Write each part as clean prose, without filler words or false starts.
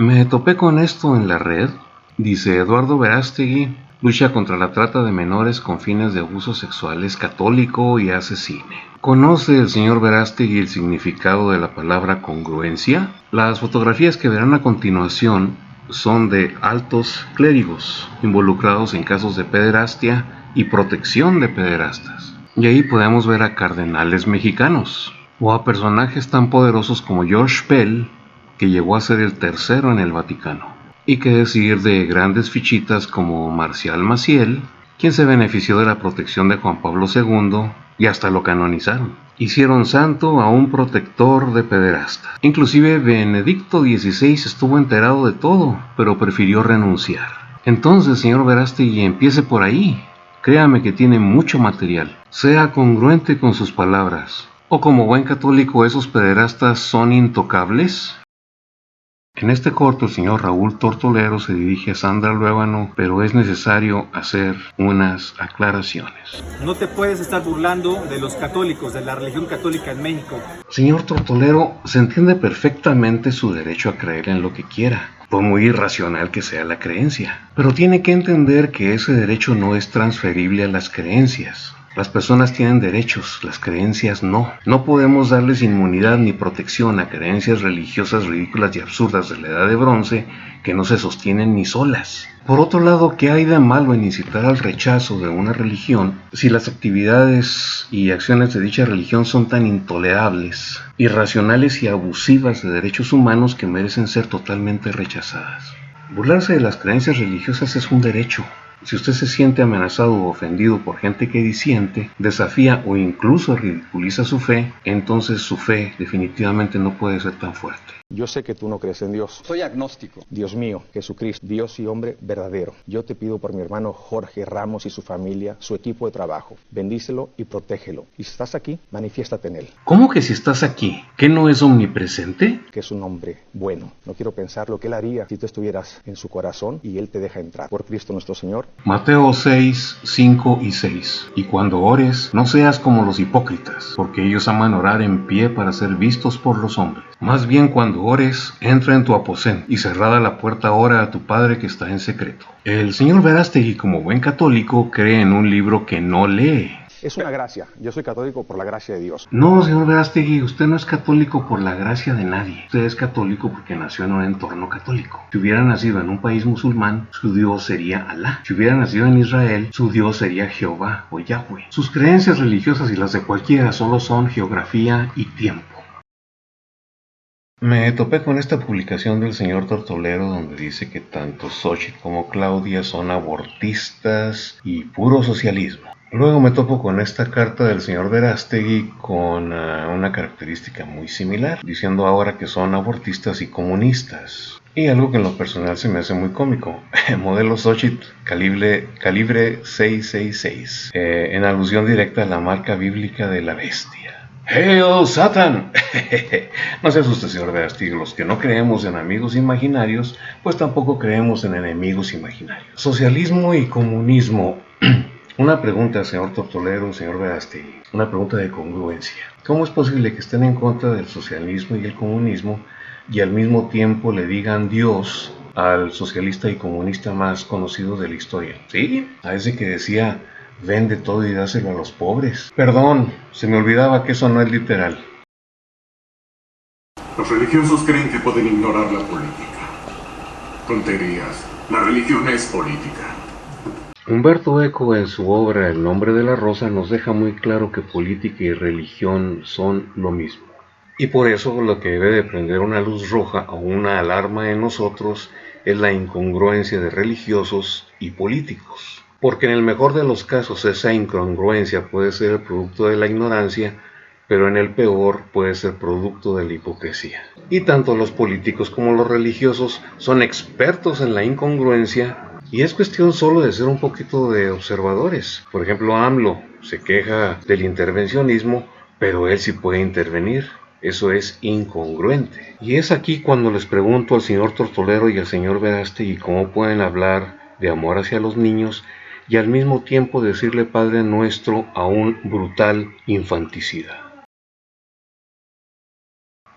Me topé con esto en la red. Dice Eduardo Verástegui, lucha contra la trata de menores con fines de abuso sexual, es católico y hace cine. ¿Conoce el señor Verástegui el significado de la palabra congruencia? Las fotografías que verán a continuación son de altos clérigos involucrados en casos de pederastia y protección de pederastas. Y ahí podemos ver a cardenales mexicanos o a personajes tan poderosos como George Pell, que llegó a ser el tercero en el Vaticano. Y qué decir de grandes fichitas como Marcial Maciel, quien se benefició de la protección de Juan Pablo II y hasta lo canonizaron. Hicieron santo a un protector de pederastas. Inclusive Benedicto XVI estuvo enterado de todo, pero prefirió renunciar. Entonces, señor Verástegui, empiece por ahí. Créame que tiene mucho material. Sea congruente con sus palabras. ¿O como buen católico esos pederastas son intocables? En este corto el señor Raúl Tortolero se dirige a Sandra Luébano, pero es necesario hacer unas aclaraciones. No te puedes estar burlando de los católicos, de la religión católica en México. Señor Tortolero, se entiende perfectamente su derecho a creer en lo que quiera, por muy irracional que sea la creencia. Pero tiene que entender que ese derecho no es transferible a las creencias. Las personas tienen derechos, las creencias no. No podemos darles inmunidad ni protección a creencias religiosas ridículas y absurdas de la Edad de Bronce que no se sostienen ni solas. Por otro lado, ¿qué hay de malo en incitar al rechazo de una religión si las actividades y acciones de dicha religión son tan intolerables, irracionales y abusivas de derechos humanos que merecen ser totalmente rechazadas? Burlarse de las creencias religiosas es un derecho. Si usted se siente amenazado o ofendido por gente que disiente, desafía o incluso ridiculiza su fe, entonces su fe definitivamente no puede ser tan fuerte. Yo sé que tú no crees en Dios. Soy agnóstico. Dios mío, Jesucristo, Dios y hombre verdadero. Yo te pido por mi hermano Jorge Ramos y su familia, su equipo de trabajo. Bendícelo y protégelo. Y si estás aquí, manifiéstate en él. ¿Cómo que si estás aquí? ¿Qué no es omnipresente? Que es un hombre bueno. No quiero pensar lo que él haría si tú estuvieras en su corazón y él te deja entrar. Por Cristo nuestro Señor. Mateo 6, 5 y 6. Y cuando ores, no seas como los hipócritas, porque ellos aman orar en pie para ser vistos por los hombres. Más bien cuando ores, entra en tu aposento y cerrada la puerta ora a tu Padre que está en secreto. El señor Verástegui, como buen católico, cree en un libro que no lee. Es una gracia. Yo soy católico por la gracia de Dios. No, señor Verástegui, usted no es católico por la gracia de nadie. Usted es católico porque nació en un entorno católico. Si hubiera nacido en un país musulmán, su Dios sería Alá. Si hubiera nacido en Israel, su Dios sería Jehová o Yahweh. Sus creencias religiosas y las de cualquiera solo son geografía y tiempo. Me topé con esta publicación del señor Tortolero donde dice que tanto Xochitl como Claudia son abortistas y puro socialismo. Luego me topo con esta carta del señor Verástegui con una característica muy similar, diciendo ahora que son abortistas y comunistas. Y algo que en lo personal se me hace muy cómico, modelo Xochitl calibre 666, en alusión directa a la marca bíblica de la bestia. ¡Hail Satan! No se asuste, señor Verástegui, los que no creemos en amigos imaginarios, pues tampoco creemos en enemigos imaginarios. Socialismo y comunismo. Una pregunta, señor Tortolero, señor Verástegui, una pregunta de congruencia. ¿Cómo es posible que estén en contra del socialismo y el comunismo y al mismo tiempo le digan Dios al socialista y comunista más conocido de la historia? ¿Sí? A ese que decía, vende todo y dáselo a los pobres. Perdón, se me olvidaba que eso no es literal. Los religiosos creen que pueden ignorar la política. Tonterías. La religión es política. Humberto Eco en su obra El nombre de la rosa nos deja muy claro que política y religión son lo mismo. Y por eso lo que debe de prender una luz roja o una alarma en nosotros es la incongruencia de religiosos y políticos. Porque en el mejor de los casos esa incongruencia puede ser el producto de la ignorancia, pero en el peor puede ser producto de la hipocresía. Y tanto los políticos como los religiosos son expertos en la incongruencia. Y es cuestión solo de ser un poquito de observadores. Por ejemplo, AMLO se queja del intervencionismo, pero él sí puede intervenir. Eso es incongruente. Y es aquí cuando les pregunto al señor Tortolero y al señor Verástegui cómo pueden hablar de amor hacia los niños y al mismo tiempo decirle Padre Nuestro a un brutal infanticida.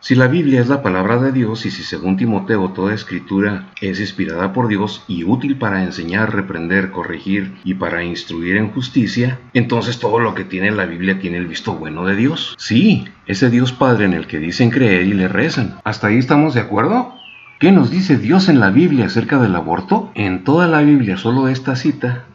Si la Biblia es la palabra de Dios y si según Timoteo toda escritura es inspirada por Dios y útil para enseñar, reprender, corregir y para instruir en justicia, entonces todo lo que tiene la Biblia tiene el visto bueno de Dios. Sí, ese Dios Padre en el que dicen creer y le rezan. ¿Hasta ahí estamos de acuerdo? ¿Qué nos dice Dios en la Biblia acerca del aborto? En toda la Biblia solo esta cita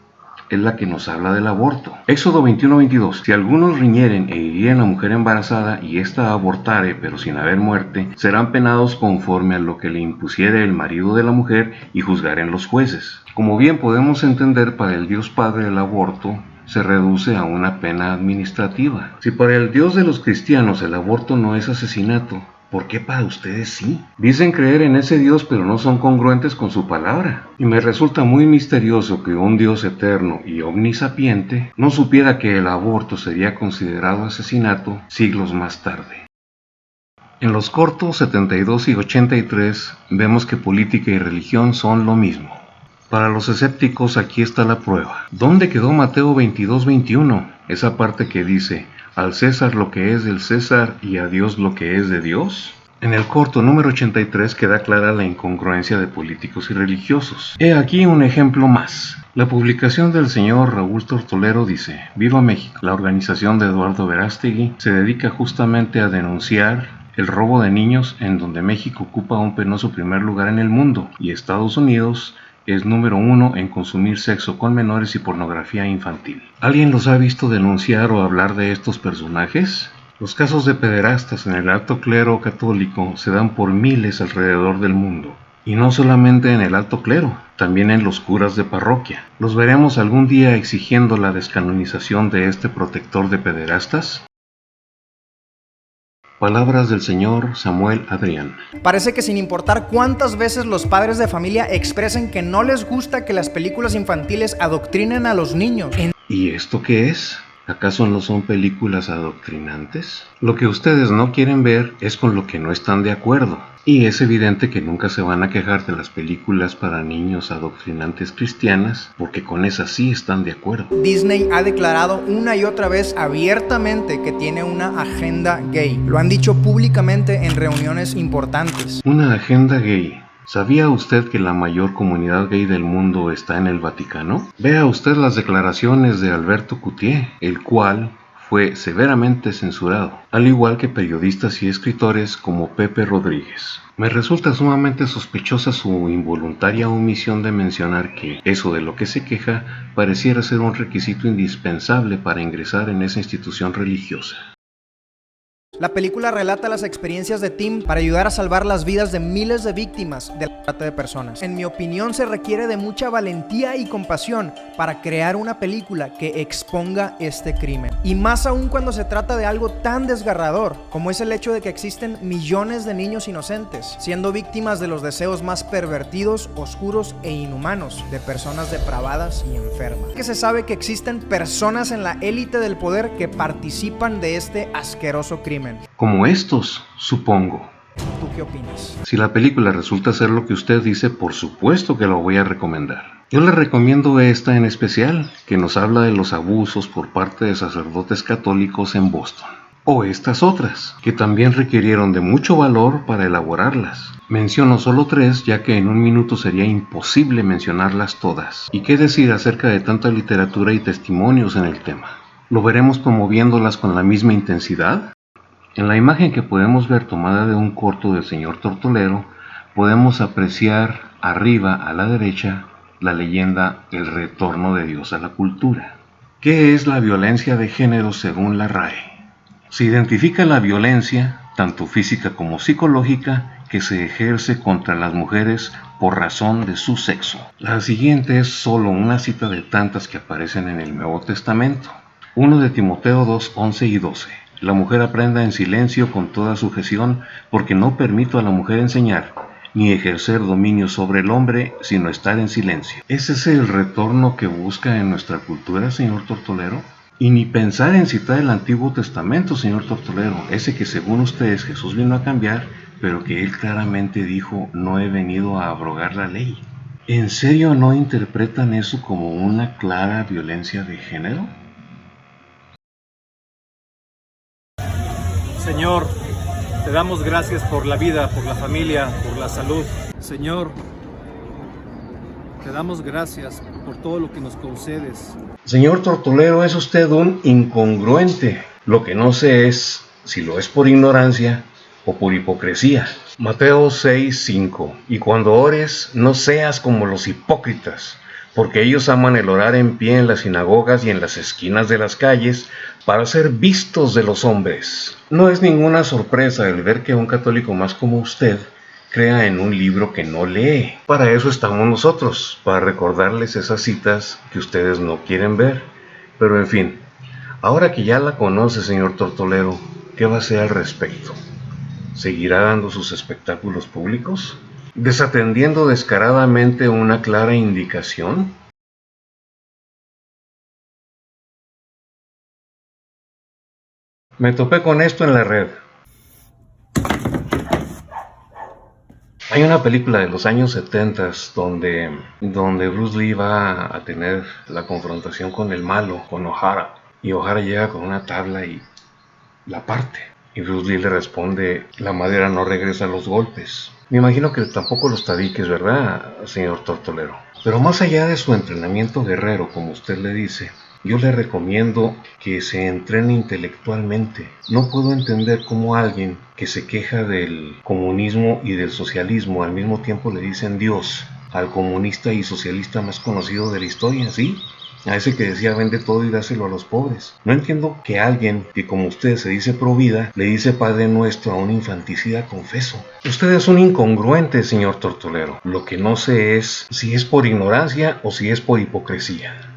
es la que nos habla del aborto. Éxodo 21:22. Si algunos riñeren e hirieren a mujer embarazada y ésta abortare, pero sin haber muerte, serán penados conforme a lo que le impusiere el marido de la mujer y juzgaren los jueces. Como bien podemos entender, para el Dios Padre el aborto se reduce a una pena administrativa. Si para el Dios de los cristianos el aborto no es asesinato, ¿por qué para ustedes sí? Dicen creer en ese Dios, pero no son congruentes con su palabra. Y me resulta muy misterioso que un Dios eterno y omnisapiente no supiera que el aborto sería considerado asesinato siglos más tarde. En los cortos 72 y 83 vemos que política y religión son lo mismo. Para los escépticos aquí está la prueba. ¿Dónde quedó Mateo 22:21? Esa parte que dice: al César lo que es del César y a Dios lo que es de Dios. En el corto número 83 queda clara la incongruencia de políticos y religiosos. He aquí un ejemplo más. La publicación del señor Raúl Tortolero dice: Viva México. La organización de Eduardo Verástegui se dedica justamente a denunciar el robo de niños, en donde México ocupa un penoso primer lugar en el mundo y Estados Unidos es número 1 en consumir sexo con menores y pornografía infantil. ¿Alguien los ha visto denunciar o hablar de estos personajes? Los casos de pederastas en el alto clero católico se dan por miles alrededor del mundo. Y no solamente en el alto clero, también en los curas de parroquia. ¿Los veremos algún día exigiendo la descanonización de este protector de pederastas? Palabras del señor Samuel Adrián. Parece que sin importar cuántas veces los padres de familia expresen que no les gusta que las películas infantiles adoctrinen a los niños. ¿Y esto qué es? ¿Acaso no son películas adoctrinantes? Lo que ustedes no quieren ver es con lo que no están de acuerdo. Y es evidente que nunca se van a quejar de las películas para niños adoctrinantes cristianas, porque con esas sí están de acuerdo. Disney ha declarado una y otra vez abiertamente que tiene una agenda gay. Lo han dicho públicamente en reuniones importantes. ¿Una agenda gay? ¿Sabía usted que la mayor comunidad gay del mundo está en el Vaticano? Vea usted las declaraciones de Alberto Coutier, el cual fue severamente censurado, al igual que periodistas y escritores como Pepe Rodríguez. Me resulta sumamente sospechosa su involuntaria omisión de mencionar que eso de lo que se queja pareciera ser un requisito indispensable para ingresar en esa institución religiosa. La película relata las experiencias de Tim para ayudar a salvar las vidas de miles de víctimas de la trata de personas. En mi opinión, se requiere de mucha valentía y compasión para crear una película que exponga este crimen. Y más aún cuando se trata de algo tan desgarrador, como es el hecho de que existen millones de niños inocentes, siendo víctimas de los deseos más pervertidos, oscuros e inhumanos de personas depravadas y enfermas. Que se sabe que existen personas en la élite del poder que participan de este asqueroso crimen. Como estos, supongo. ¿Tú qué opinas? Si la película resulta ser lo que usted dice, por supuesto que lo voy a recomendar. Yo le recomiendo esta en especial, que nos habla de los abusos por parte de sacerdotes católicos en Boston. O estas otras, que también requirieron de mucho valor para elaborarlas. Menciono solo 3, ya que en un minuto sería imposible mencionarlas todas. ¿Y qué decir acerca de tanta literatura y testimonios en el tema? ¿Lo veremos promoviéndolas con la misma intensidad? En la imagen que podemos ver tomada de un corto del señor Tortolero, podemos apreciar arriba a la derecha la leyenda El retorno de Dios a la cultura. ¿Qué es la violencia de género según la RAE? Se identifica la violencia, tanto física como psicológica, que se ejerce contra las mujeres por razón de su sexo. La siguiente es solo una cita de tantas que aparecen en el Nuevo Testamento. 1 de Timoteo 2, 11 y 12. La mujer aprenda en silencio con toda sujeción, porque no permito a la mujer enseñar, ni ejercer dominio sobre el hombre, sino estar en silencio. ¿Es ese el retorno que busca en nuestra cultura, señor Tortolero? Y ni pensar en citar el Antiguo Testamento, señor Tortolero, ese que según ustedes Jesús vino a cambiar, pero que él claramente dijo: no he venido a abrogar la ley. ¿En serio no interpretan eso como una clara violencia de género? Señor, Te damos gracias por la vida, por la familia, por la salud. Señor, te damos gracias por todo lo que nos concedes. Señor Tortolero, es usted un incongruente. Lo que no sé es si lo es por ignorancia o por hipocresía. Mateo 6:5. Y cuando ores, no seas como los hipócritas, porque ellos aman el orar en pie en las sinagogas y en las esquinas de las calles para ser vistos de los hombres. No es ninguna sorpresa el ver que un católico más como usted crea en un libro que no lee. Para eso estamos nosotros, para recordarles esas citas que ustedes no quieren ver. Pero en fin, ahora que ya la conoce, señor Tortolero, ¿qué va a hacer al respecto? ¿Seguirá dando sus espectáculos públicos? ¿Desatendiendo descaradamente una clara indicación? Me topé con esto en la red. Hay una película de los años 70 donde Bruce Lee va a tener la confrontación con el malo, con O'Hara. Y O'Hara llega con una tabla y la parte. Y Bruce Lee le responde, la madera no regresa a los golpes. Me imagino que tampoco los tabiques, ¿verdad, señor Tortolero? Pero más allá de su entrenamiento guerrero, como usted le dice, yo le recomiendo que se entrene intelectualmente. No puedo entender cómo alguien que se queja del comunismo y del socialismo al mismo tiempo le dicen Dios al comunista y socialista más conocido de la historia, ¿sí? A ese que decía vende todo y dáselo a los pobres. No entiendo que alguien que como usted se dice pro vida le dice Padre Nuestro a un infanticida confeso. Usted es un incongruente, señor Tortolero. Lo que no sé es si es por ignorancia o si es por hipocresía.